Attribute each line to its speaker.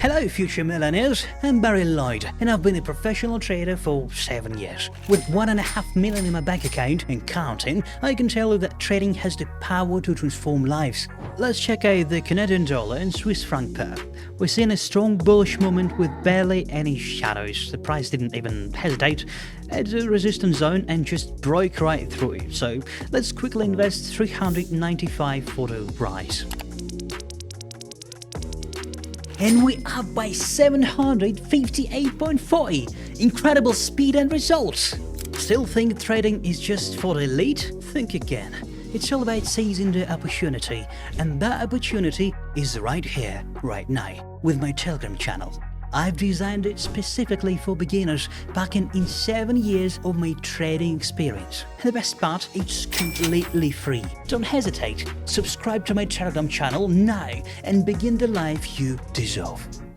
Speaker 1: Hello future millionaires, I'm Barry Lloyd and I've been a professional trader for 7 years. With 1.5 million in my bank account and counting, I can tell you that trading has the power to transform lives. Let's check out the Canadian dollar and Swiss franc pair. We're seeing a strong bullish moment with barely any shadows. The price didn't even hesitate at the resistance zone and just broke right through it. So let's quickly invest 395 for the rise. And we're up by 758.40. Incredible speed and results. Still think trading is just for the elite? Think again. It's all about seizing the opportunity, and that opportunity is right here, right now, with my Telegram channel. I've designed it specifically for beginners, backing in 7 years of my trading experience. And the best part, it's completely free. Don't hesitate, subscribe to my Telegram channel now and begin the life you deserve.